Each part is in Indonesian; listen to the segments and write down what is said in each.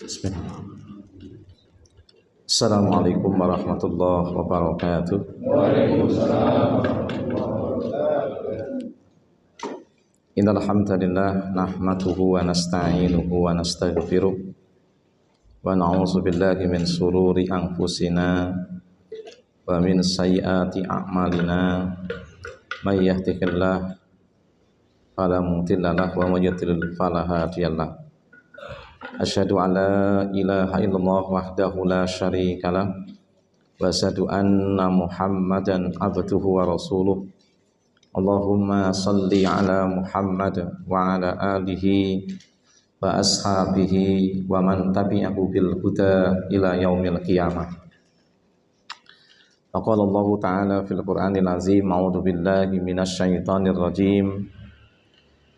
Bismillah. Assalamualaikum warahmatullahi wabarakatuh. Innal hamdalillah nahmaduhu wa nasta'inuhu wa nastaghfiruh wa na'udzu billahi min shururi anfusina wa min sayyiati a'malina may yahdihillahu fala mudilla lahu wa may yudlil fala hadiyalah. Asyhadu an la ilaha illallah wahdahu la syarikalah wa asyhadu anna Muhammadan abduhu wa rasuluh. Allahumma salli ala Muhammad wa ala alihi wa ashabihi wa man tabi'ahu bil huda ila yaumil qiyamah. Faqala Allah ta'ala fil Qur'anil azim, a'udzu billahi minasy syaithanir rajim.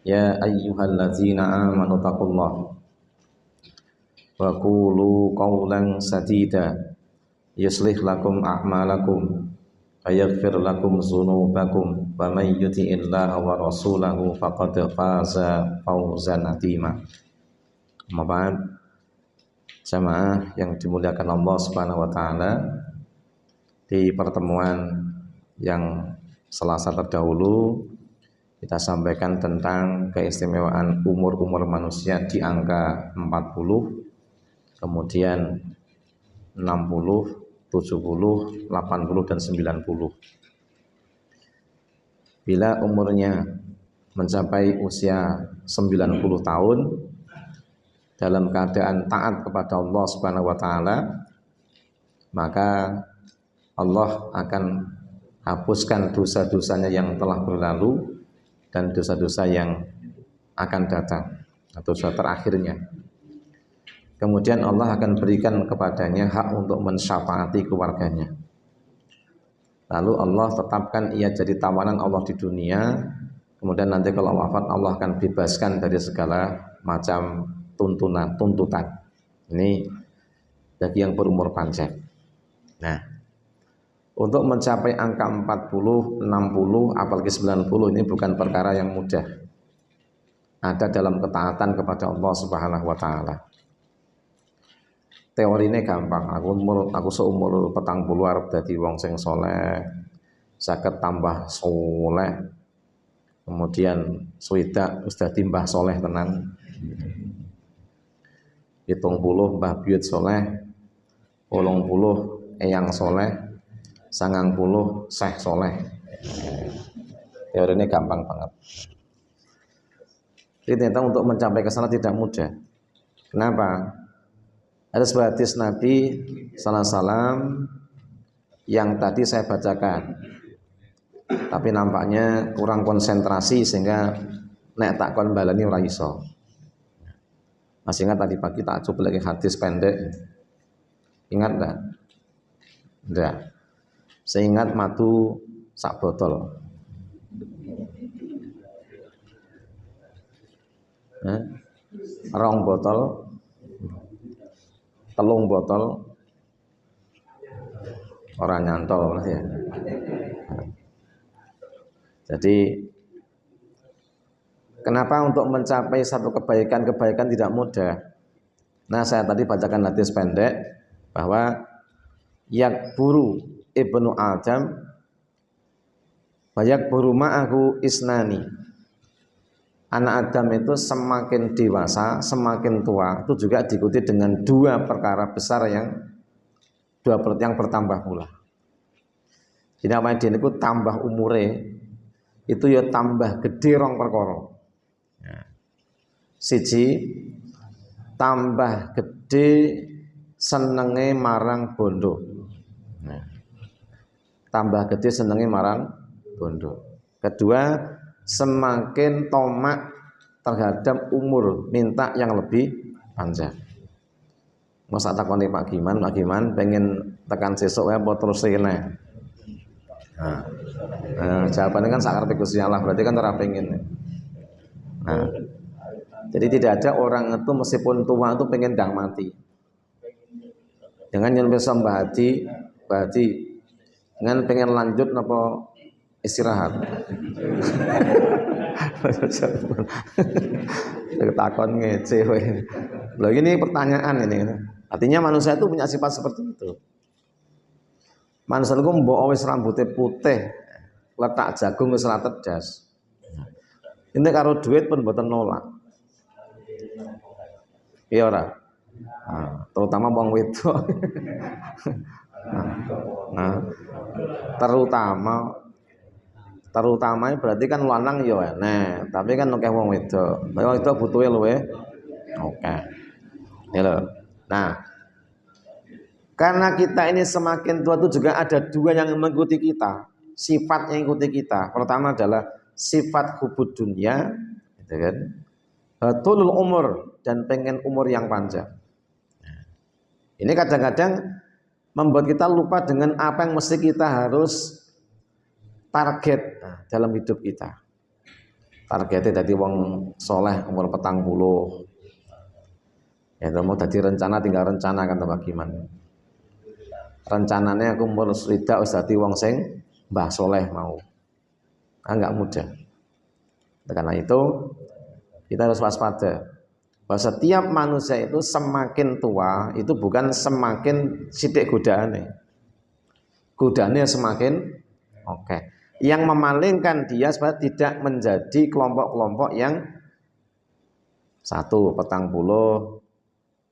Ya ayyuhalladzina amanu taqullaha wa qulu qawlan sadida yuslih lakum a'malakum wa yaghfir lakum dzunubakum wa may yuti'illaha wa rasulahu faqad faza fawzan 'azima. Amma ba'd, jamaah yang dimuliakan Allah Subhanahu wa taala, di pertemuan yang Selasa terdahulu kita sampaikan tentang keistimewaan umur manusia di angka 40, kemudian 60, 70, 80 dan 90. Bila umurnya mencapai usia 90 tahun dalam keadaan taat kepada Allah Subhanahu wa taala, maka Allah akan hapuskan dosa-dosanya yang telah berlalu dan dosa-dosa yang akan datang atau dosa terakhirnya. Kemudian Allah akan berikan kepadanya hak untuk mensyafaati keluarganya. Lalu Allah tetapkan ia jadi tawanan Allah di dunia. Kemudian nanti kalau wafat, Allah akan bebaskan dari segala macam tuntutan. Ini bagi yang berumur panjang. Nah, untuk mencapai angka 40, 60, apalagi 90 ini bukan perkara yang mudah. Ada dalam ketaatan kepada Allah Subhanahu wa taala. Teorinya gampang, aku seumur 40 arep dadi wong sing saleh, saged tambah saleh. Kemudian swidak wis dadi mbah saleh tenan. 70 mbah buyut saleh, 80 eyang saleh, 90 syekh saleh. Teorinya gampang banget. Jadi ternyata untuk mencapai ke sana tidak mudah. Kenapa? Ada sebuah hadis Nabi sallallahu alaihi wasallam yang tadi saya bacakan, tapi nampaknya kurang konsentrasi sehingga nek tak kon balani ora iso. Masih ingat tadi pagi tak coba lagi hadis pendek. Ingat enggak? Enggak. Saya ingat madu sak botol. Rong botol, telung botol, orang nyantol ya. Jadi kenapa untuk mencapai satu kebaikan tidak mudah? Nah, saya tadi bacakan hadis pendek bahwa yakburu ibnu Adam bayakburu ma'ahu isnani. Anak Adam itu semakin dewasa, semakin tua, itu juga diikuti dengan dua perkara besar yang bertambah pula. Jadi apa yang itu tambah umure, itu ya tambah gede rong perkara. Siji, tambah gede senenge marang bondo. Tambah gede senenge marang bondo. Kedua, semakin tomak terhadap umur, minta yang lebih panjang. Masa takoni Pak Giman pengen tekan sesuk ya apa terus rene. Nah, jawabannya kan sakar Gusti Allah, berarti kan ora pengen. Nah, jadi tidak ada orang itu meskipun tua itu pengen ndang mati. Dengan yang bisa Mbah Hadi dengan pengen lanjut napa istirahat. Takon ngece kowe. Loh ini pertanyaan ini. Artinya manusia itu punya sifat seperti itu. Manusia itu mbok wis rambutnya putih, letak jagung wis ora tedas. Ini karo duit pun mboten nolak. Iya ora? Nah, terutama wong wedok. Nah, terutama berarti kan lanang ya enek, tapi kan akeh wong wedok. Wong wedok butuhe luwe oke. Ya lho. Nah, karena kita ini semakin tua itu juga ada dua yang mengikuti kita, sifat yang mengikuti kita. Pertama adalah sifat hubud dunia, gitu kan? Tulul umur dan pengen umur yang panjang. Ini kadang-kadang membuat kita lupa dengan apa yang mesti kita harus target dalam hidup kita. Targetnya dari wong soleh umur 40. Ya mau tadi rencana tinggal rencana kan bagaimana. Rencananya aku umur swidak wis dadi wong sing mbah soleh mau. Enggak mudah. Karena itu kita harus waspada bahwa setiap manusia itu semakin tua itu bukan semakin sithik godaane. Godaane semakin oke. Yang memalingkan dia supaya tidak menjadi kelompok-kelompok yang 1 petang puluh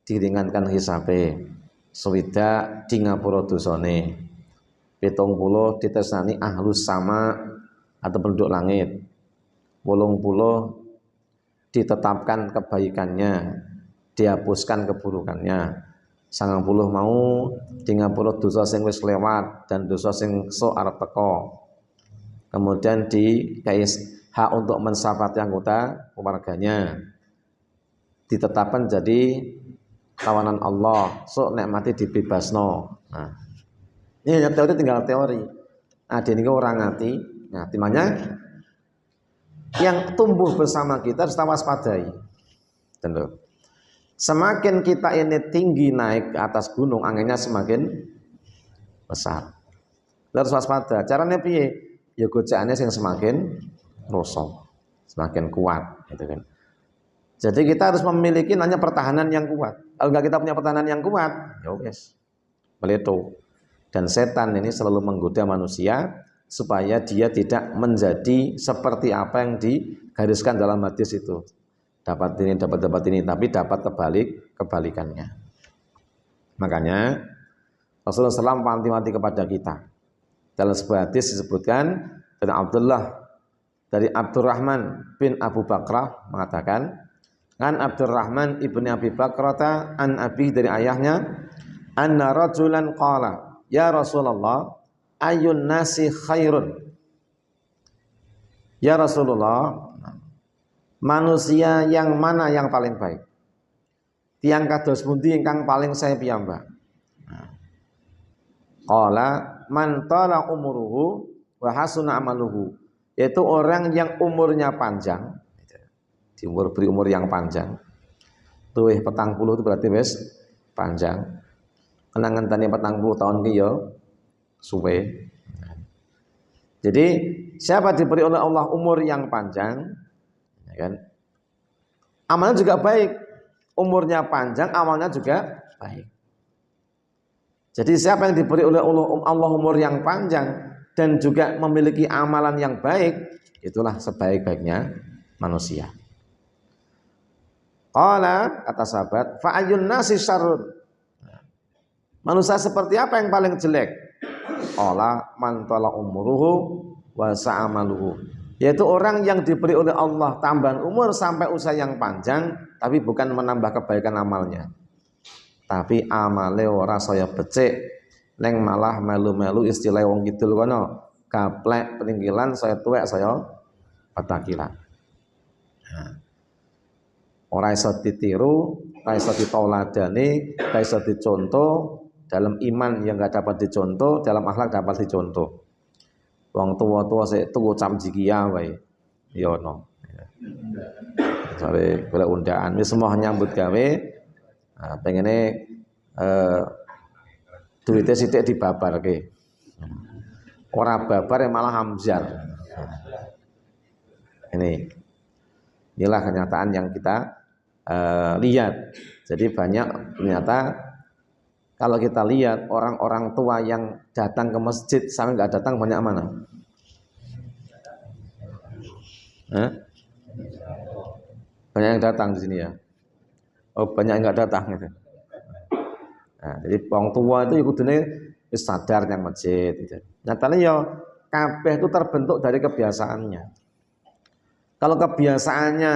diringankan hisabe, swidak di ngapura dosane, 70 ditresnani ahlus sama atau penduduk langit, 80 ditetapkan kebaikannya, dihapuskan keburukannya, 90 mau di ngapura dosa sing wis lewat dan dosa sing sok arep teko. Kemudian dikasih hak untuk mensafati anggota keluarganya, ditetapkan jadi kawanan Allah, sok nek mati dibebasno. Nah, ini hanya teori, tinggal teori. Ada ini orang ngati. Nah, timanya yang tumbuh bersama kita harus waspadai. Tentu. Semakin kita ini tinggi naik ke atas gunung, anginnya semakin besar. Harus waspada. Caranya piye? Ya gocaannya yang semakin rosok, semakin kuat, gitu kan. Jadi kita harus memiliki nanya pertahanan yang kuat. Kalau nggak kita punya pertahanan yang kuat, ya wes, meleto. Dan setan ini selalu menggoda manusia supaya dia tidak menjadi seperti apa yang digariskan dalam hadis itu. Dapat ini, dapat ini, tapi dapat kebalikannya. Makanya Rasulullah SAW wanti-wanti kepada kita. Dalam sebuah hadis disebutkan dari Abdurrahman bin Abu Bakrah mengatakan, an Abdurrahman ibni Abi Bakrata an abi dari ayahnya, anna rajulan qala, ya Rasulullah, ayun nasi khairun. Ya Rasulullah, manusia yang mana yang paling baik? Tiang kados pundi ingkang paling saya piyambak? Qala man tala umuruhu wa hasuna amaluhu, yaitu orang yang umurnya panjang, beri umur yang panjang. Tuwih 40 itu berarti wis panjang. Kenangan tani 40 tahun ki ya suwe. Jadi siapa diberi oleh Allah umur yang panjang, ya kan? Amalnya juga baik. Umurnya panjang, amalnya juga baik. Jadi siapa yang diberi oleh Allah umur yang panjang dan juga memiliki amalan yang baik, itulah sebaik-baiknya manusia. Qala, kata sahabat, fa ayyun nasi syarrun. Manusia seperti apa yang paling jelek? Qala man tala umruhu wa sa'amaluhu. Yaitu orang yang diberi oleh Allah tambahan umur sampai usia yang panjang, tapi bukan menambah kebaikan amalnya. Tapi amale ora saya becik, neng malah melu-melu istilah wong kidul kono, gaplek peninggilan saya tuwek saya patakilan. Nah, ora iso ditiru, ora iso ditauladani, ora iso dicontoh, dalam iman yang enggak dapat dicontoh, dalam akhlak dapat dicontoh. Wong tua-tua sik tuku cam jikia wae. Ya ono. Sare golek undaan wis semua nyambut gawe. Nah, pengennya duitnya sithik dibabarke. Ora babar malah hamzar. Inilah kenyataan yang kita lihat. Jadi banyak ternyata kalau kita lihat orang-orang tua yang datang ke masjid sampai nggak datang banyak mana? Hah? Banyak yang datang di sini ya. Oh banyak yang nggak datang gitu. Nah, jadi orang tua itu ikutnya sadar yang masjid. Gitu. Nyatanya ya kabeh itu terbentuk dari kebiasaannya. Kalau kebiasaannya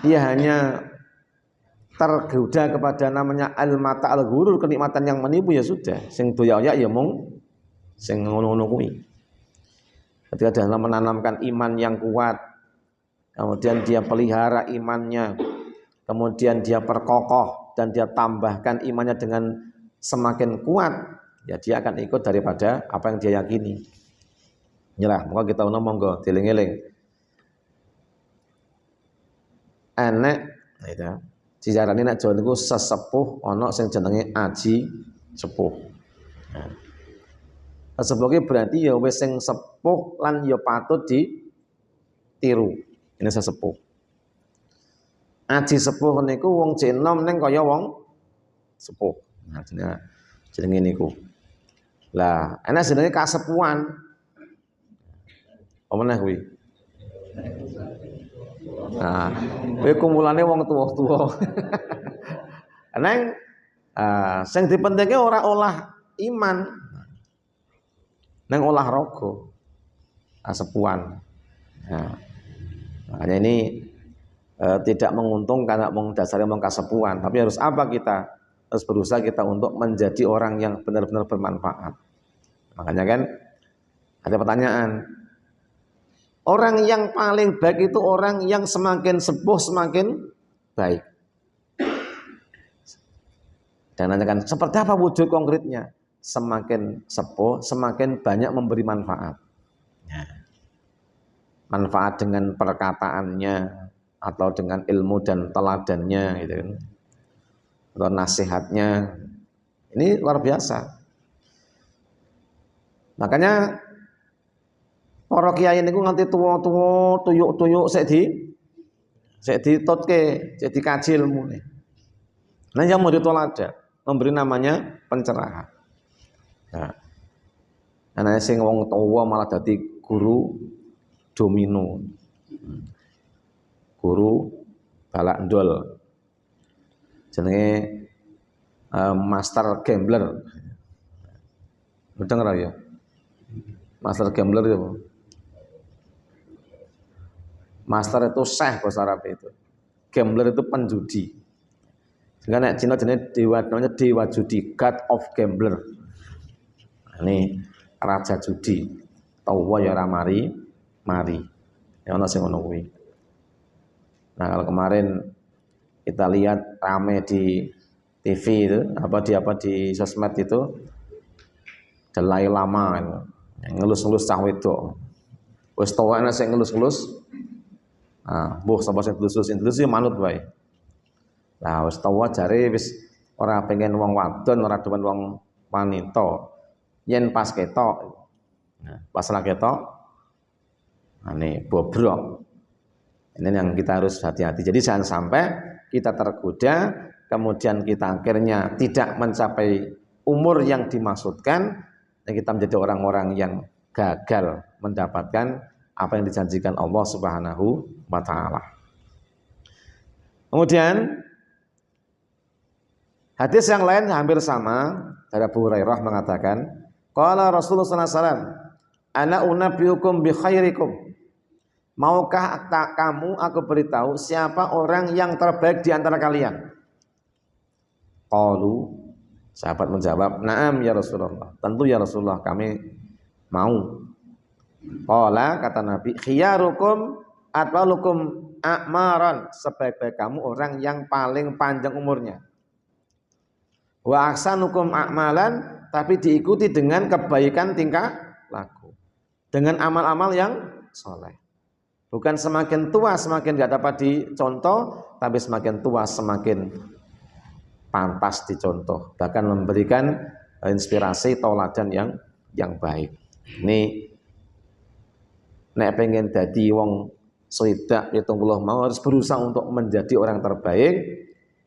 dia hanya tergoda kepada namanya al-mata al-ghurur, kenikmatan yang menipu, ya sudah. Sing doyak ya mung sing ngono-ngono kuwi. Ketika dalam menanamkan iman yang kuat, kemudian dia pelihara imannya, kemudian dia perkokoh dan dia tambahkan imannya dengan semakin kuat, ya dia akan ikut daripada apa yang dia yakini. Nyalah, maka kita monggo dieling-eling. Enek, gitu. Dijarani nek Jawa niku sesepuh ana sing jenenge aji sepuh. Nah. Sesepuh ki berarti ya wis sing sepuh lan ya patut ditiru. Ini sesepuh. Aji sepuh niku wong jenom ning kaya wong sepuh. Nah, jenenge niku. Lah, ana jenenge kasepuhan. Apa meneh kuwi? Nah, kuwi kumulane wong tuwa-tuwa. Neng sing dipentingke ora olah iman. Neng olah raga. Kasepuhan. Nah, makanya ini tidak menguntungkan dasarnya mau kasepuhan, tapi harus apa kita? Harus berusaha kita untuk menjadi orang yang benar-benar bermanfaat. Makanya kan ada pertanyaan. Orang yang paling baik itu orang yang semakin sepuh semakin baik. Dan nanyakan seperti apa wujud konkretnya? Semakin sepuh semakin banyak memberi manfaat. Manfaat dengan perkataannya atau dengan ilmu dan teladannya gitu kan. Atau nasihatnya. Ini luar biasa. Makanya para kiai niku nganti tuwa-tuwa tuyuk-tuyuk sik ditutke, sik dikaji ilmune. Nah yang mau ditoladan, memberi namanya pencerahan. Nah, ana sing wong tuwa malah dadi guru domino. Guru balak ndol. Jenenge master gambler. Betul ora ya? Master gambler itu. Master itu syekh bahasa Arab itu. Gambler itu penjudi. Sehingga nek Cina jenenge dewa, namanya dewa judi, god of gambler. Ini raja judi. Tawa ya ora mari. Ya ana sing ngono kuwi. Nah, kalau kemarin kita lihat rame di TV itu, di sosmed itu Dalai Lama itu, yang ngelus-ngelus cah wedok. Wis tuwa ana sing ngelus-ngelus. Ah, mbuh sapa sing ngelus ya manut wae. Lah wis tuwa jare wis ora pengen wong wadon, ora demen wong wanita. Yen pas ketok. Nah, pas lagi ketok ane bobrok. Ini yang kita harus hati-hati. Jadi jangan sampai kita tergoda, kemudian kita akhirnya tidak mencapai umur yang dimaksudkan, dan kita menjadi orang-orang yang gagal mendapatkan apa yang dijanjikan Allah Subhanahu wa Ta'ala. Kemudian hadis yang lain hampir sama dari Abu Hurairah mengatakan, qala Rasulullah sallallahu alaihi wasallam, ana unabbiukum bi khairikum. Maukah kamu aku beritahu siapa orang yang terbaik di antara kalian? Qalu, sahabat menjawab, "Na'am ya Rasulullah." Tentu ya Rasulullah, kami mau. Qala, kata Nabi, "Khiyarukum atwalukum a'maran." Sebaik-baik kamu orang yang paling panjang umurnya. Wa ahsanukum a'malan, tapi diikuti dengan kebaikan tingkah laku. Dengan amal-amal yang soleh. Bukan semakin tua semakin gak dapat dicontoh, tapi semakin tua semakin pantas dicontoh. Bahkan memberikan inspirasi tauladan yang baik. Ini nek pengen dadi wong swidak 70 mau harus berusaha untuk menjadi orang terbaik.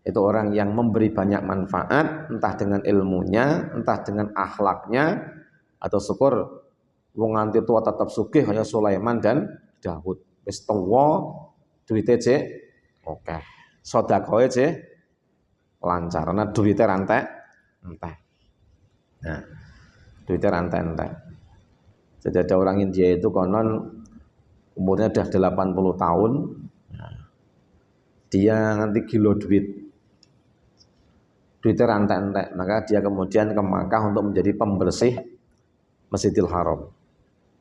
Itu orang yang memberi banyak manfaat, entah dengan ilmunya, entah dengan akhlaknya, atau syukur wong nganti tua tetap sugih kaya Sulaiman dan Daud. Wis tuwa duwite cek oke. Sedekahe cek lancar karena duwite rantek entek. Nah, duwite rantek entek. Jadi ada orang India itu konon umurnya udah 80 tahun. Nah, dia nanti gilo duitnya rantai entek, maka dia kemudian ke Makkah untuk menjadi pembersih Masjidil Haram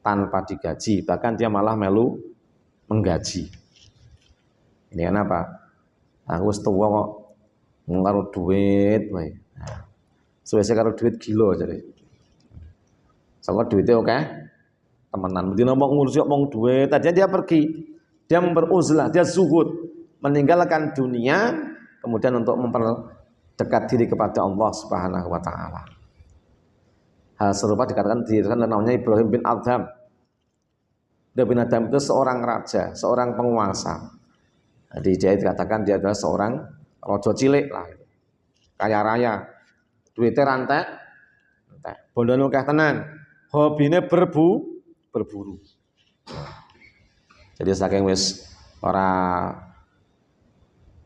tanpa digaji, bahkan dia malah melu menggaji. Ini kenapa? Aku wis tuwa kok ngaruh duit wae. Nah, suwese karo duit gila jadi. Soalnya duitnya oke, temenan. Mending ngomong ngurusi ngomong duit, tadinya dia pergi, dia beruzlah, dia zuhud, meninggalkan dunia, kemudian untuk memperdekat diri kepada Allah Subhanahu wa taala. Hal serupa dikatakan namanya Ibrahim bin Adham. Ibrahim bin Adham itu seorang raja, seorang penguasa. Jadi dia dikatakan dia adalah seorang raja cilik lah, kaya raya, duitnya rantai, bondone akeh tenan, hobine berburu. Jadi saking wis ora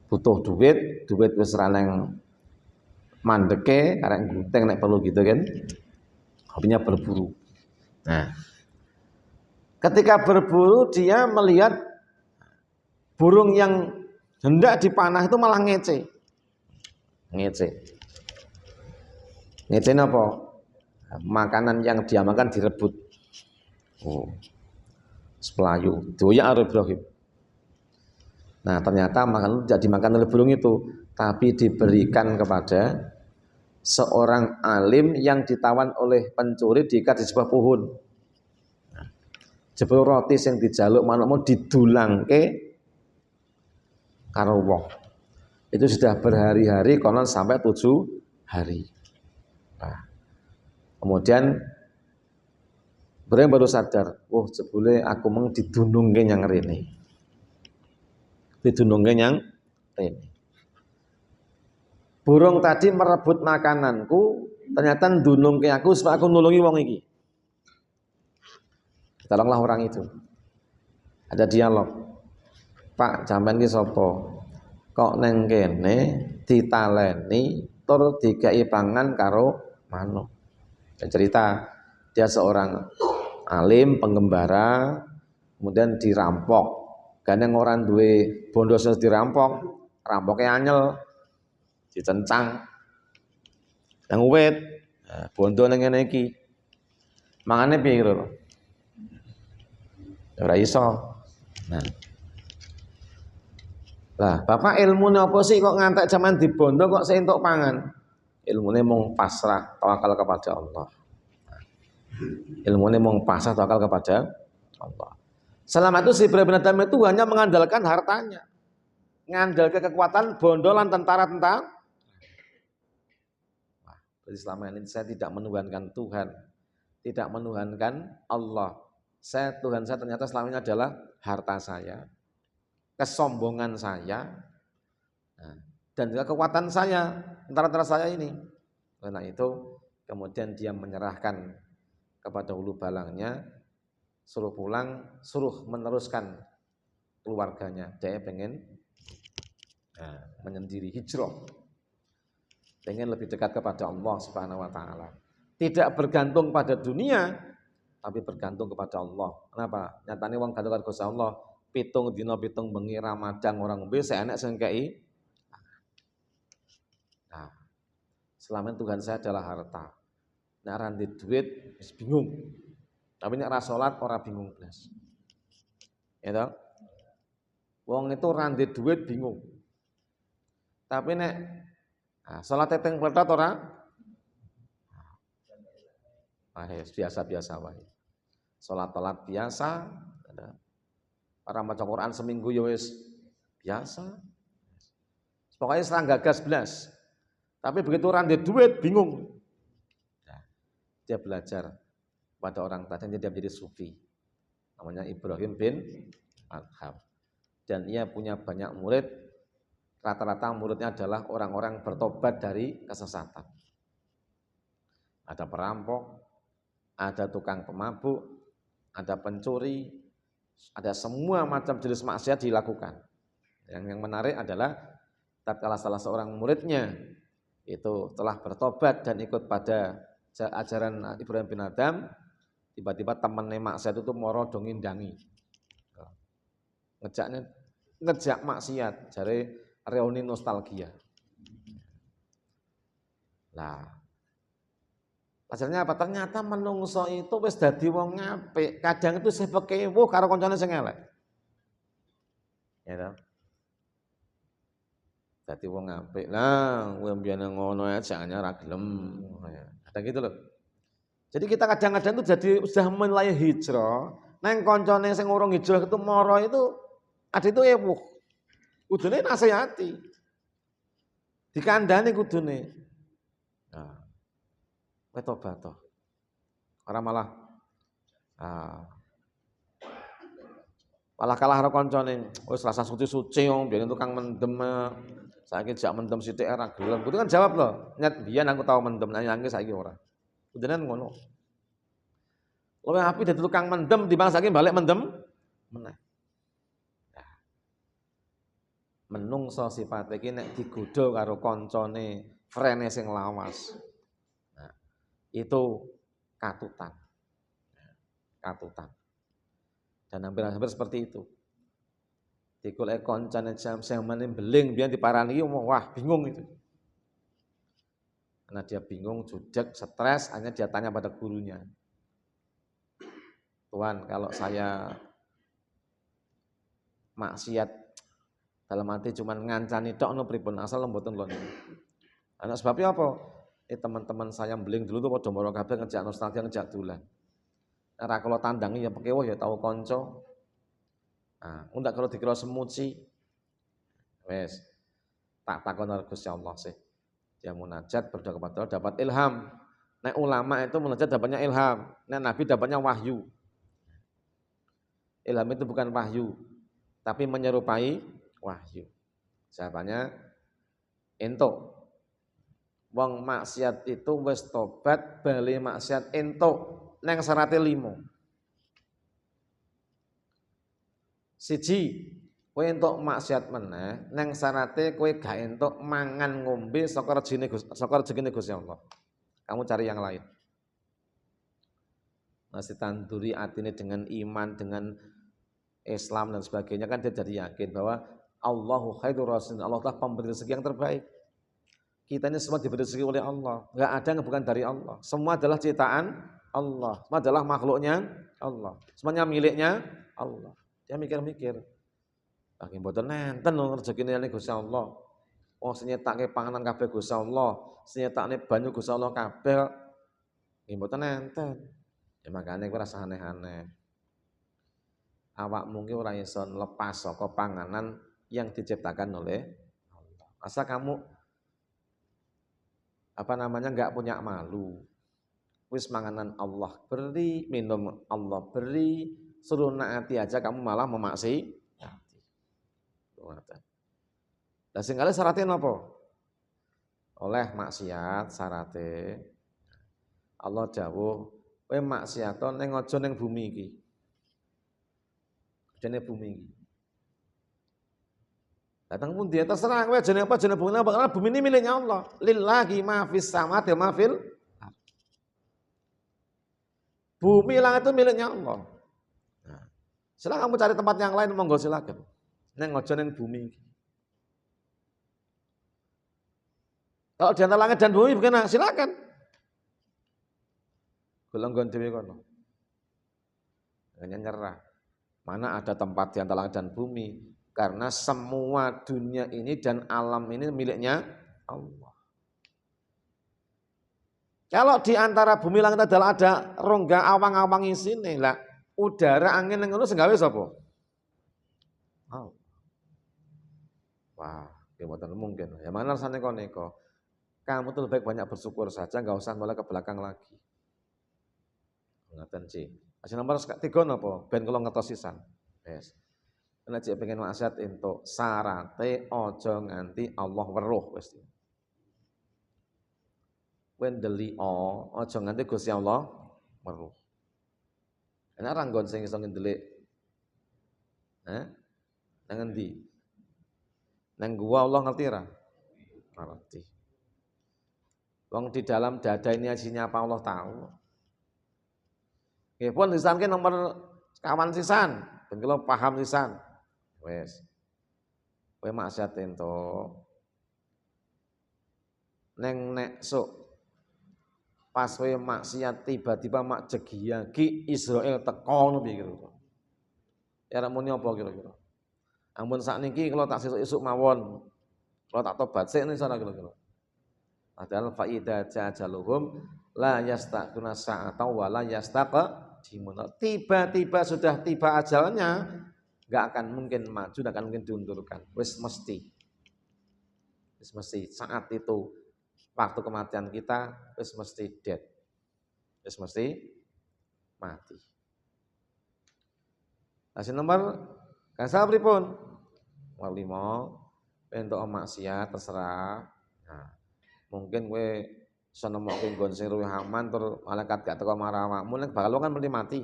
butuh duit wis ra nang mandeke, karek guteng nek perlu gitu kan. Hobinya berburu. Nah, ketika berburu dia melihat burung yang hendak dipanah itu malah ngece. Ngece apa? Makanan yang dia makan direbut. Oh, sepelayu. Doyak Ibrahim. Nah, ternyata makan jadi makan oleh burung itu, tapi diberikan kepada seorang alim yang ditawan oleh pencuri diikat di sebuah pohon. Nah, jebul roti yang dijaluk manukmu didulangke karo wong. Itu sudah berhari-hari, konon sampai 7 hari. Nah, kemudian Ibrahim baru sadar, oh jebule aku mung didunungke yang rene. Didunungke yang rene. Burung tadi merebut makananku, ternyata ndunungke aku supaya aku nulungi wong iki. Tolonglah orang itu. Ada dialog. Pak, sampean ki sapa? Kok neng kene ditaleni tur dikai pangan karo manuk. Dan cerita dia seorang alim penggembara, kemudian dirampok. Gandeng orang duwe bondo sing dirampok, rampoknya anyel, dicencang, nang wit, bondo nang ngene iki. Mangane piye kira? Ora iso. Nah. Lah, Bapak ilmune apa sih kok ngantek zaman dibondo kok entuk pangan? Ilmune mung pasrah tawakal kepada Allah. Ilmune mung pasrah tawakal kepada Allah. Selama itu si Ibrahim bin Adham itu hanya mengandalkan hartanya. Ngandalkan kekuatan bondo lan tentara-tentara. Jadi selama ini saya tidak menuhankan Tuhan, tidak menuhankan Allah. Tuhan saya ternyata selama ini adalah harta saya, kesombongan saya, dan juga kekuatan saya, tentara-tentara saya ini. Karena itu kemudian dia menyerahkan kepada hulu balangnya, suruh pulang, suruh meneruskan keluarganya. Dia pengen menyendiri, hijrah, pengen lebih dekat kepada Allah Subhanahu wa taala. Tidak bergantung pada dunia, tapi bergantung kepada Allah. Kenapa? Nyatane wong gantung kepada Allah, pitung dina pitung bengi Ramadan orang ngombe seenek sing kei. Nah, selama Tuhan saya adalah harta. Nek ora ndek duit wis bingung. Tapi nek ora salat ora bingung blas. Ya toh? Wong itu ora ndek duit bingung. Tapi nek salat teng peletot ora biasa-biasa wae. Salat-salat biasa, para maca Quran seminggu ya wis biasa. Pokoknya serang gagas belas. Tapi begitu orang dia duit bingung. Nah, dia belajar pada orang tadi dia menjadi sufi. Namanya Ibrahim bin Adham. Dan ia punya banyak murid rata-rata muridnya adalah orang-orang bertobat dari kesesatan. Ada perampok, ada tukang pemabuk, ada pencuri, ada semua macam jenis maksiat dilakukan. Yang menarik adalah tatkala salah seorang muridnya itu telah bertobat dan ikut pada ajaran Ibrahim bin Adham, tiba-tiba temannya maksiat itu moro do ngindangi. Ngejak maksiat, jare reuni nostalgia. Lah, asalnya apa? Ternyata menungso itu wis dadi wong apik. Kadang itu sih pekewuh karo kancane sing elek. Ya toh? Dadi wong apik. Lah, kowe mbiyen ngono ae jane ora gelem. Ada gitu loh. Jadi kita kadang-kadang itu jadi sudah mulai hijrah, neng koncone sing urung hijrah itu moro itu ada itu ewuh. Kudune nasihati. Dikandani kudune. Nah, kowe tobat to. Ora malah malah kalah karo koncone. Wis rasa suci-suci wong biyen tukang mendem. Saiki jak mendem sithik ora gelem. Kudu kan jawab lho. Nyet biyen aku tau mendem nang saiki ora. Kudune ngono. Luwih apik dadi tukang mendem timbang saiki balik mendem meneh. Menungso sifate iki nek digodha karo kancane, frene sing lawas. Nah, itu katutan. Katutan. Dan hampir-hampir seperti itu. Digolek kancane jamane beling biyen diparani wah bingung itu. Karena dia bingung, judek, stres, hanya dia tanya pada gurunya. Tuhan, kalau saya maksiat dalam arti cuman ngancani tok no pripun asal mboten lho. Ana sebabnya apa? Teman-teman saya beling dulu tuh padha maro kabeh ngejak nostalgia ngejak dolan. Ora kula tandangi ya pekewuh ya tau kanca. Nah, ndak kalau dikira semuci. Wes. Tak takon karo Gusti Allah sih. Dia munajat berdoa kepada Allah dapat ilham. Nek ulama itu munajat dapatnya ilham, nek nabi dapatnya wahyu. Ilham itu bukan wahyu, tapi menyerupai wahyu. Jawabannya entuk. Wong maksiat itu wis tobat bali maksiat entuk neng syarate 5. Siji, kowe entuk maksiat meneh neng syarate kowe gak entuk mangan ngombe saka rezekine Gusti Allah. Kamu cari yang lain. Masih tanduri atine dengan iman, dengan Islam dan sebagainya kan dia jadi yakin bahwa Allahu khairur raziqin. Allah telah pemberi rezeki yang terbaik. Kita ini semua diberi rezeki oleh Allah. Enggak ada yang bukan dari Allah. Semua adalah ciptaan Allah. Semua adalah makhluknya Allah. Semuanya miliknya Allah. Dia mikir-mikir. Lagi mboten nenten rezekine ning Gusti Allah. Oh senyetake panganan kabeh Gusti Allah, senyetake banyu Gusti Allah kabeh. Nggih mboten nenten. Ya makane kuwi rasa aneh-aneh. Awak mungkin ora iso lepas saka panganan yang diciptakan oleh Allah. Masa kamu enggak punya malu. Wis manganan Allah beri, minum Allah beri, suruh naati aja kamu malah memaksi. Lah sing kali syaratnya napa? Oleh maksiat syarate Allah dawuh, kowe maksiat ning aja ning bumi iki. Jane bumi iki. Datang pun dia terserah kowe jenenge apa jenenge bumi apa karena bumi ini miliknya Allah. Lillahi ma fis samawati wa ma fil bumi langit itu miliknya Allah. Nah, silakan kamu cari tempat yang lain monggo silakan. Neng aja ning bumi iki. Kalau di antara langit dan bumi bagaimana? Silakan. Golong-golong dhewe kono. Hanya nyerah. Mana ada tempat di antara langit dan bumi? Karena semua dunia ini dan alam ini miliknya Allah. Kalau di antara bumi langit adalah ada rongga awang-awang isine lah, udara angin ngono sing gawe sapa? Oh. Wah, mboten mungkin. Ya mana rasane koneko? Kamu tuh lebih banyak bersyukur saja, nggak usah mulai ke belakang lagi. Ngaten sih. Aja nomor 3 napa? Ben kula ngertos sisan. Yes. Nek jek pengen maksiat entuk syarate aja nganti Allah weruh wis. Kowe ndeliko aja nganti Gusti Allah weruh. Enak ra nggon sing iso ndelik. Nang endi? Nang gua Allah ngerti ra? Ngerti. Wong di dalam dada ini isinya apa Allah tahu. Nggih pun disamke nomor kawan sisan, ben kula paham sisan. Wes. Kowe maksiat entuk. Nek sok pas kowe maksiat tiba-tiba mak jegi Israel teko ngono piye kira-kira. Ya muni apa kira-kira? Ampun sakniki kalau tak sesuk-esuk mawon. Kalau tak tobat sik ning sana kira-kira. Padahal fa idza jajaluhum la yastaquna sa'ata wa la yastaqdimun. Tiba-tiba sudah tiba ajalnya, enggak akan mungkin maju, enggak akan mungkin diundurkan. Wis mesti. Wis mesti saat itu waktu kematian kita wis mesti dead. Wis mesti mati. Kasih nomor kasal pripun? Nomor 5 entuk maksiat terserah. Nah, mungkin kowe iso nemokke nggon sing luwih aman tur malaikat gak teko marah awakmu nek bakal kan mesti mati.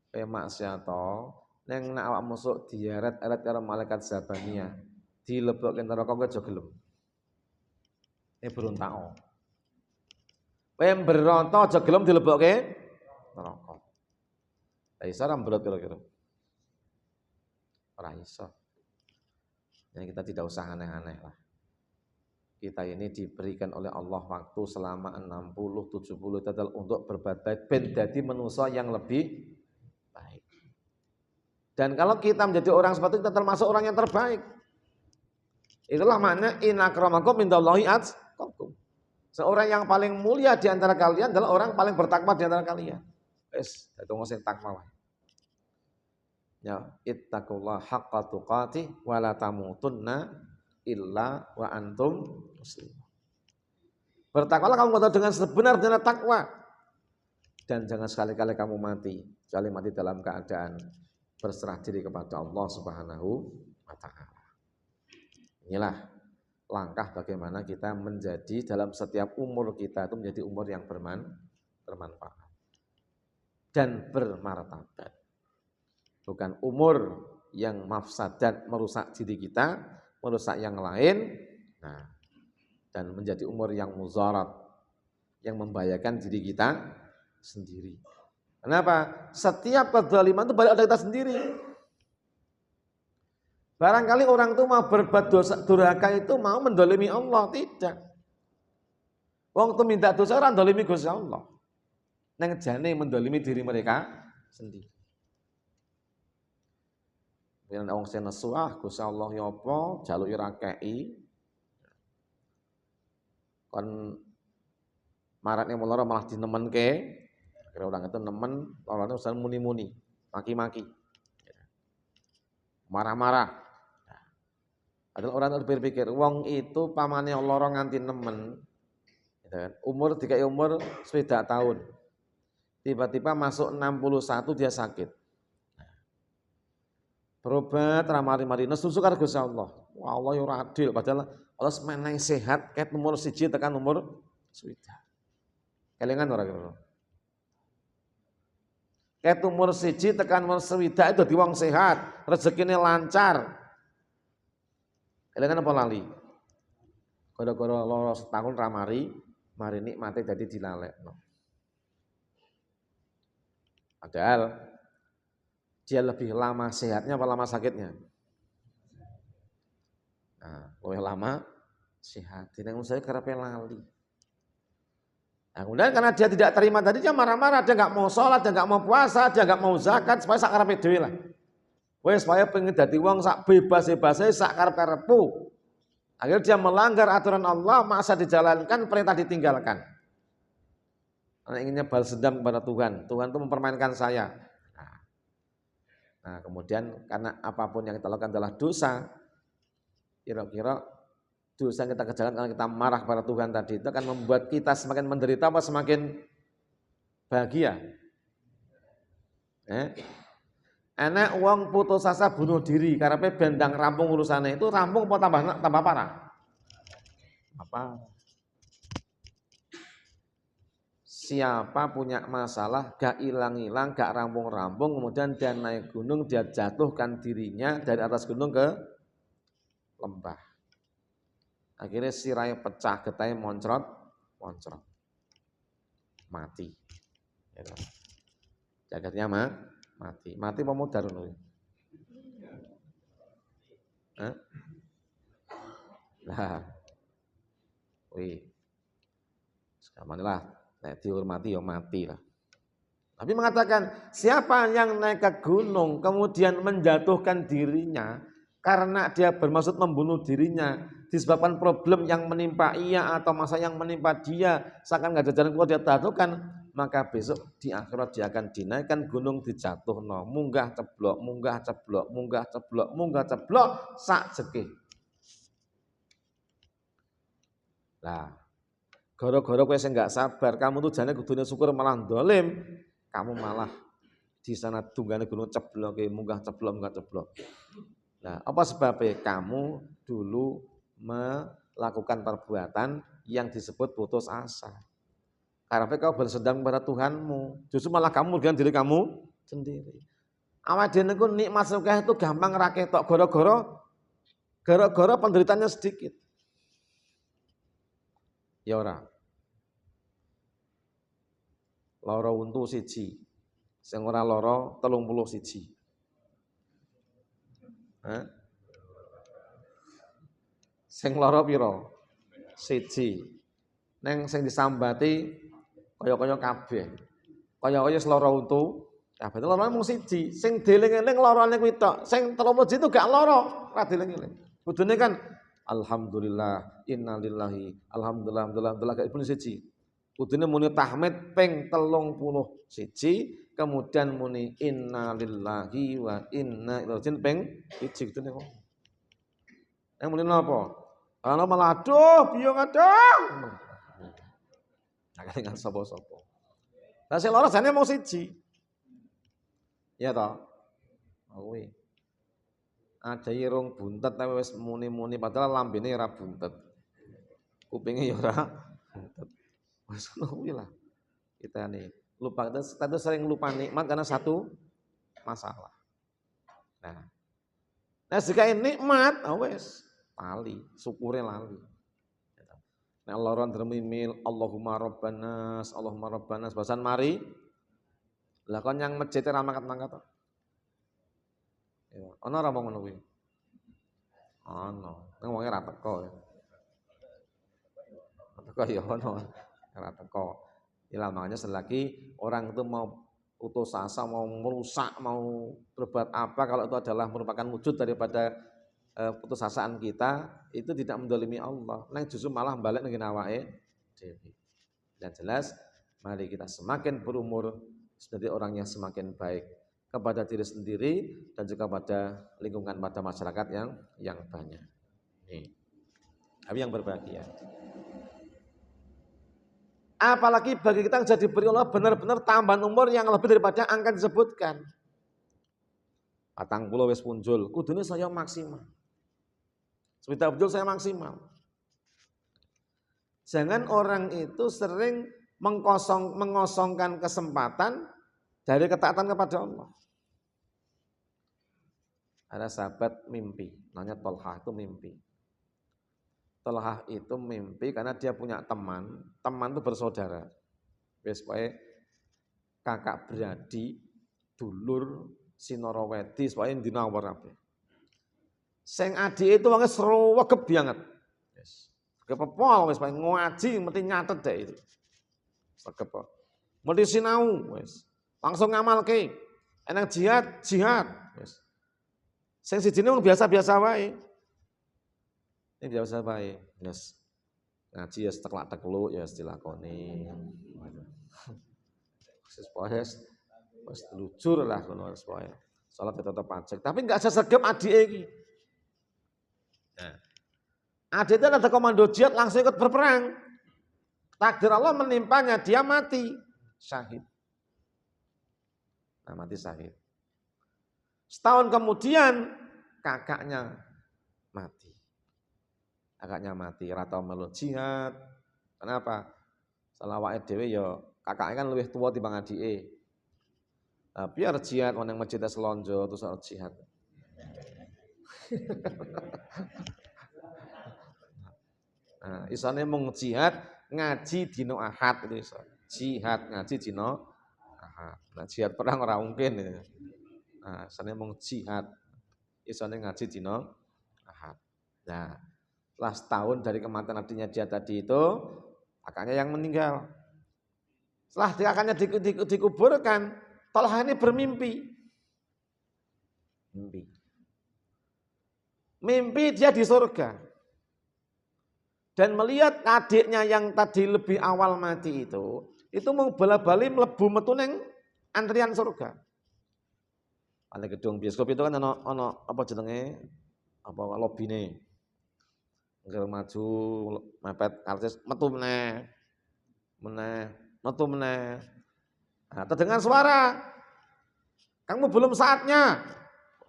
Kowe maksiat to ning nek awakmu sok dieret-eret karo malaikat Zabaniyah, dilebokke neraka kowe aja gelem. Berontak. Kowe berontak aja gelem dilebokke neraka. Lah iso ra mbrot kira-kira. Ora iso. Jadi kita tidak usah aneh-aneh lah. Kita ini diberikan oleh Allah waktu selama 60-70 total untuk berbuat baik ben dadi manusia yang lebih baik. Dan kalau kita menjadi orang seperti itu kita termasuk orang yang terbaik. Itulah makna inna akramakum indallahi atqakum. Seorang yang paling mulia di antara kalian adalah orang paling bertakwa di antara kalian. Wes, dadi wong sing takwa wae. Ya, ittaqullaha haqqa tuqatih wa la tamutunna illa wa antum muslimun. Bertakwalah kamu dengan sebenar-benar takwa dan jangan sekali-kali kamu mati kecuali mati dalam keadaan berserah diri kepada Allah Subhanahu wa taala. Inilah langkah bagaimana kita menjadi dalam setiap umur kita itu menjadi umur yang bermanfaat dan bermartabat. Bukan umur yang mafsadat merusak diri kita, merusak yang lain, nah, dan menjadi umur yang muzarat, yang membahayakan diri kita sendiri. Kenapa? Setiap kezaliman itu balik pada kita sendiri. Barangkali orang itu mau berbuat dosa durhaka itu mau mendolimi Allah, tidak. Wong itu minta dosa orang mendolimi Gusti Allah. Nang jane mendolimi diri mereka sendiri. Yen wong sing nesu Gusti Allah ya apa jaluk ora kei. Kon maratne mulara malah dinemenke. Kira orang itu nemen, lorone usah muni-muni, maki-maki. Marah-marah. Adalah orang itu berpikir wong itu pamane lara nganti nemen. Gitu kan. Umur dikai umur 7 tahun. Tiba-tiba masuk 61 dia sakit. Berobat ramari-mari nesu karo Gusti Allah. Wah, Allah yo adil padahal Allah semeneng sehat ket umur 1 tekan umur 7. Kelingan ora kira. Ket umur 1 tekan umur 7 itu di wong sehat, rezekine lancar. Kelingan apa lali? Gara-gara lara setahun ramari, mari nikmate dadi dilalekno. Padahal dia lebih lama sehatnya apa lama sakitnya? Nah, lebih lama sehat. Tidak saya kerepe lali. Nah, kemudian karena dia tidak terima tadi dia marah-marah, dia nggak mau sholat, dia nggak mau puasa, dia nggak mau zakat, supaya sak karepe dhewe lah. Wes supaya pengen dadi wong sak bebas-bebase sak karep-karepku. Akhirnya dia melanggar aturan Allah, masa dijalankan, perintah ditinggalkan. Karena inginnya balas dendam kepada Tuhan. Tuhan itu mempermainkan saya. Nah, kemudian karena apapun yang kita lakukan adalah dosa, kira-kira dosa yang kita kerjakan karena kita marah kepada Tuhan tadi itu akan membuat kita semakin menderita apa semakin bahagia? Enek wong putus asa bunuh diri karepe bendang rampung urusannya, itu rampung apa tambah parah? Apa? Siapa punya masalah gak hilang-hilang, gak rampung-rampung, kemudian dia naik gunung, dia jatuhkan dirinya dari atas gunung ke lembah. Akhirnya sirahnya pecah, getahnya moncrot, mati. Jagadnya mati apa mudar ngono. Hah? Lah. Wih. Sekamanilah, nek dihormati ya mati lah. Tapi mengatakan siapa yang naik ke gunung kemudian menjatuhkan dirinya karena dia bermaksud membunuh dirinya disebabkan problem yang menimpa ia atau masa yang menimpa dia, seakan nggak ada jalan keluar, dia jatuhkan, maka besok di akhirat dia akan dinaikkan gunung, dijatuhno, munggah ceblok, sak jekih. Lah, gara-gara kowe sing enggak sabar, kamu tuh jane kudune syukur malah dolim, kamu malah di sana tunggane gunung ceblok, munggah ceblok. Nah, apa sebabnya? Kamu dulu melakukan perbuatan yang disebut putus asa. Karena kau bersendang kepada Tuhanmu, justru malah kamu merugikan diri kamu sendiri. Awak dhewe niku nikmat sugih itu gampang ra ketok gara-gara penderitaannya sedikit. Ya ora. Lara untu siji. Sing ora lara 31. Hah? Sing lara pira? Siji. Neng sing disambati kaya-kaya kabeh. Kaya-kaya lara untu, kabeh lara mung siji. Sing dieling-eling larane kuwi tok. Sing 30 itu gak lara, ora dieling-eling. Kudune kan alhamdulillah, innalillahi, alhamdulillah gak pun siji. Kudune muni tahmid ping 31, kemudian muni innalillahi wa inna ilaihi raji'un ping 1 kudune kok. Yang muni napa? Ana malah aduh biyo ngadang. Nah, dengan sapa-sapa. Lah sing lara jane mung siji. Ya toh? Kuwi. Ada irung buntet tapi wis muni-muni padahal lambene ora buntet. Kupinge ya ora buntet. Wis ngono kuwi lah. Kita nih lupa, kita sering lupa nikmat karena satu masalah. Nah jika nikmat, wes lali, syukure lali. Nah lara dermimil, Allahumma rabbanas, bahasan mari. Lah kon yang masjid ra mangkat-mangkat. Ya, ana ora ngono kuwi? Ana, ning wong ora teko. Teko ya ana, ora teko. Ila makanya selagi orang itu mau putus asa, mau merusak, mau berbuat apa, kalau itu adalah merupakan wujud daripada putus asaan kita, itu tidak mendolimi Allah. Nah justru malah balik nang awake dhewe. Dan jelas, mari kita semakin berumur menjadi orang yang semakin baik kepada diri sendiri dan juga pada lingkungan, pada masyarakat yang banyak. Nih, kami yang berbahagia. Apalagi bagi kita yang jadi beri Allah benar-benar tambahan umur yang lebih daripada angka disebutkan. 40 wis punjul, kudune saya maksimal. Sepeda punjul saya maksimal. Jangan orang itu sering mengosongkan kesempatan dari ketaatan kepada Allah. Ada sahabat mimpi, namanya Tolhah, itu mimpi. Tolhah itu mimpi karena dia punya teman itu bersaudara. Wis pokoke kakak beradi, dulur, sinorawedi, pokoke dinawar kabeh. Sing adik itu wonge sruwegep banget. Wis. Kepepol wis paling ngaji mesti nyatet deh itu. Sregep. Mesti sinau wis. Langsung ngamalke. Enak jihad wis. Sing sijine wong biasa-biasa wae. Ini biasa wae. Yes. Ngaji ya teklak-tekluk ya dilakoni. Wis lucur lah ngono wis pokoke. Salat tetep pajak, tapi enggak sesegep adike iki. Nah, adik itu ada komando jihad langsung ikut berperang. Takdir Allah menimpanya, dia mati syahid. Nah, mati syahid. Setahun kemudian kakaknya mati. Kakaknya mati, rata melu jihad. Kenapa? Salah awake dhewe ya kakaknya kan lebih tua timbang adike. Biar jihad nang masjid selonjo terus jihad. Nah, isane mung jihad ngaji dina Ahad itu iso. Jihad ngaji dina Ahad. Nah, jihad perang ora mungkin itu. Nah, isane mung jihad isane ngaji dina Ahad. Nah, setelah setahun dari kematian adiknya dia tadi itu, kakaknya yang meninggal. Setelah kakaknya dikuburkan, Talha ini bermimpi. Mimpi dia di surga. Dan melihat adiknya yang tadi lebih awal mati itu mau bola-bali mlebu metu ning antrian surga. Pada gedung bioskop itu kan ono apa jenenge? Apa lobine. Ngger maju mepet artis metu meneh. Metu meneh. Nah, terdengar suara. Kamu belum saatnya.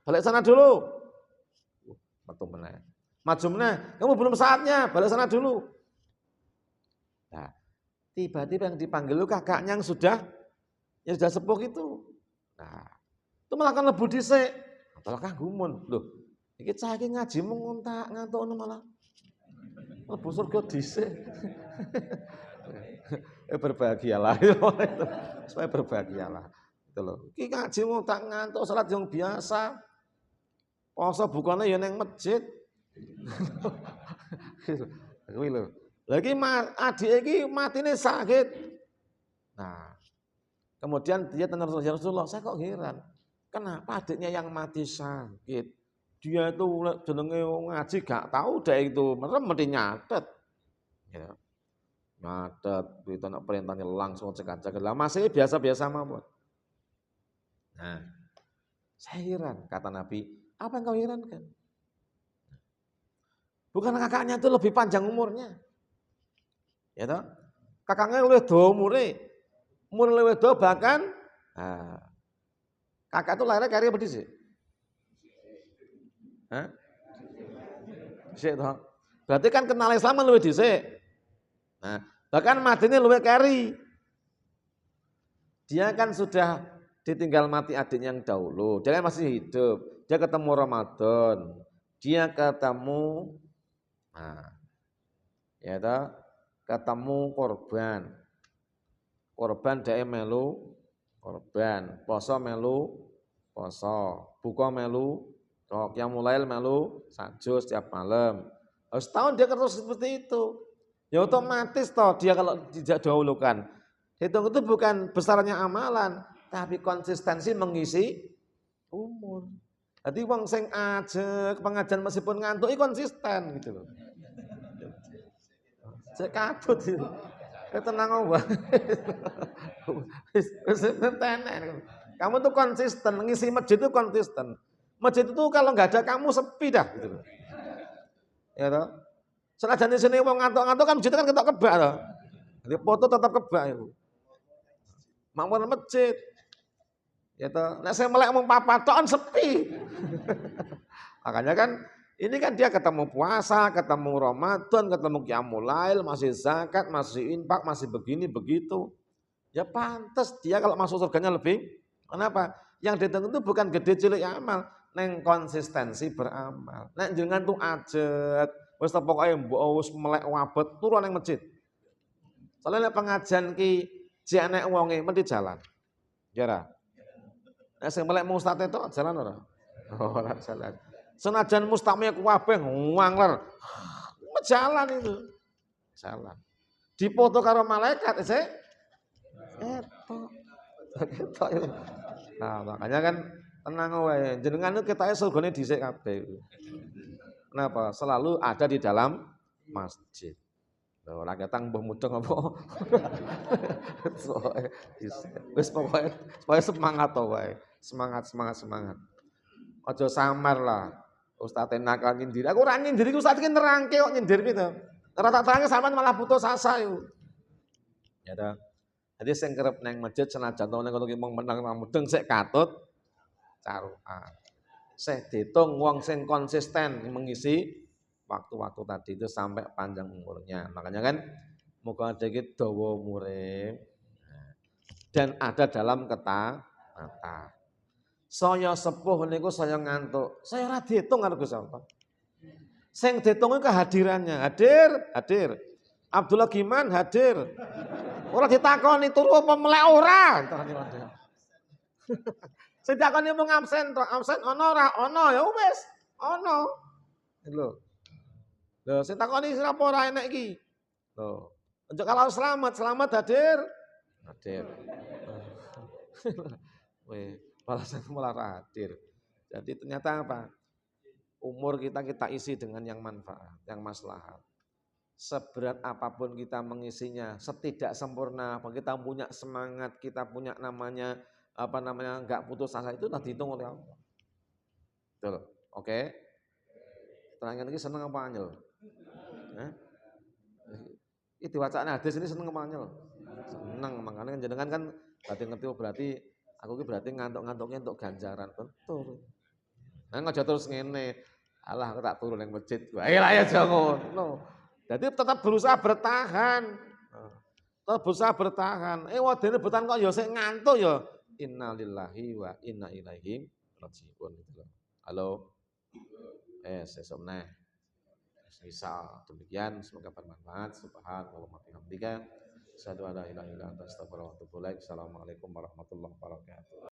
Balik sana dulu. Metu meneh. Maju meneh, kamu belum saatnya, balik sana dulu. Nah, tiba-tiba yang dipanggil itu kakaknya yang sudah sepuh itu. Nah, itu malah kan lebu dhisik. Malah gumun. Loh, iki cah iki ngaji mung ngantuk malah lebu surga dhisik. Berbahagialah supaya berbahagialah. Itu loh. Iki ngaji mung ngantuk salat yang biasa. Poso bukane ya ning masjid. Kuwi lho. Lagi adik iki matine sakit. Nah, kemudian dia tanya Rasulullah, saya kok heran. Kenapa adiknya yang mati sakit? Dia itu jenenge ngaji gak tahu deh itu, mesti nyatet. Ya. Nyatet, itu nak perintahnya langsung cekak-cekak. Lah masih biasa-biasa mawon. Nah, saya heran kata Nabi, apa yang kau herankan? Bukan kakaknya itu lebih panjang umurnya. Ya toh? Kakaknya lebih do umure. Umur lebih do bahkan kakak itu lahirnya kari apa dhisik? Hah? Dhisik toh. Berarti kan kenal Islam lebih dhisik. Nah, bahkan matinya lebih kari. Dia kan sudah ditinggal mati adiknya yang dahulu. Dia kan masih hidup. Dia ketemu Ramadan. Dia ketemu ya toh, ketemu korban dhek melu korban, poso melu poso, buka melu yang mulai melu sajo setiap malam. Harus tahun dia terus seperti itu. Ya otomatis toh dia kalau tidak dahulukan. Hitung itu bukan besarnya amalan, tapi konsistensi mengisi umur. Jadi wong sing ajek pengajian meskipun ngantuk iki konsisten gitu loh. Cek katut itu. Tenang wae. Kamu tuh konsisten, ngisi masjid itu konsisten. Masjid itu kalau nggak ada kamu sepi dah gitu. Ya toh. Senajan di sini wong ngantuk-ngantuk kan masjid kan ketok kebak toh. Jadi foto tetap kebak itu. Makmur masjid. Ya toh, nek saya melek mung papatokan sepi. Makanya kan ini kan dia ketemu puasa, ketemu Ramadan, ketemu Qiyamul Lail, masih zakat, masih infak, masih begini begitu. Ya pantas dia kalau masuk surganya lebih. Kenapa? Yang dihitung itu bukan gede cilik amal, neng konsistensi beramal. Nek jenengan tuh ajek, wis pokoke mbok wis melek wabet turu nang masjid. Soalnya pengajian ki jek nek wonge mesti jalan. Ya ora? Nek sing melek mustad itu jalan ora? Ora jalan. Senajan mustamnya kabeh ngangler. Jalan itu. Jalan. Dipoto karo malaikat sik. Ketok. Nah, makanya kan tenang wae. Jenengan itu ketoke surgane dhisik kabeh. Kenapa? Selalu ada di dalam masjid. Lho, ora ketang mbah mudeng apa. Wis pokoke semangat to wae. Semangat. Aja samar lah. Ustaz nakal nyindir. Aku ora nyindir iku Ustaz ki nerangke kok nyindir piye to. Ora tak terangke sampean malah putus asa iku. Ya ta. Jadi sing kerep nang masjid senajan to ning kono ki mung menang mudeng sik katut carukan. Saya dihitung wong sing konsisten mengisi waktu-waktu tadi itu sampai panjang umurnya. Makanya kan moga dikit dawa umure dan ada dalam kata. Saya sepuh niku saya ngantuk. Saya ora diitung karo Gus Allah. Sing diitung kehadirannya. Hadir. Abdullah Giman hadir. Ora ditakoni turu apa melek ora. Sing ditakoni mung absen tok. Absen ana ora? Ana ya wis. Ana. Lho. Lho sing takoni sira apa ora enek iki. Lho. Untuk kalau selamat hadir. Hadir. Weh, malah hadir. Jadi ternyata apa? Umur kita isi dengan yang manfaat, yang maslahat. Seberat apapun kita mengisinya, setidak sempurna, kita punya semangat, kita punya namanya enggak putus asa itu sudah dihitung oleh Allah. Betul. Oke. Terangkan lagi seneng apa anyel? Itu wacana hadis ini seneng apa anyel? Seneng, makanya jenengan kan berarti aku ini berarti ngantuk-ngantuknya untuk ganjaran. Betul. Nah ngajak terus ngene. Alah aku tak turun yang masjid. Ayolah ya jangan. No. Jadi tetap berusaha bertahan. Tetap berusaha bertahan. Wadene betan kok ya sik ngantuk ya. Innalillahi wa inna ilaihi raji'un gitu loh. Halo. Sesuk meneh. Misal demikian semoga bermanfaat. Subhanallah wa bihamdika. Asyhadu an la ilaha illa anta astaghfiruka wa atubu ilaik. Assalamualaikum warahmatullahi wabarakatuh.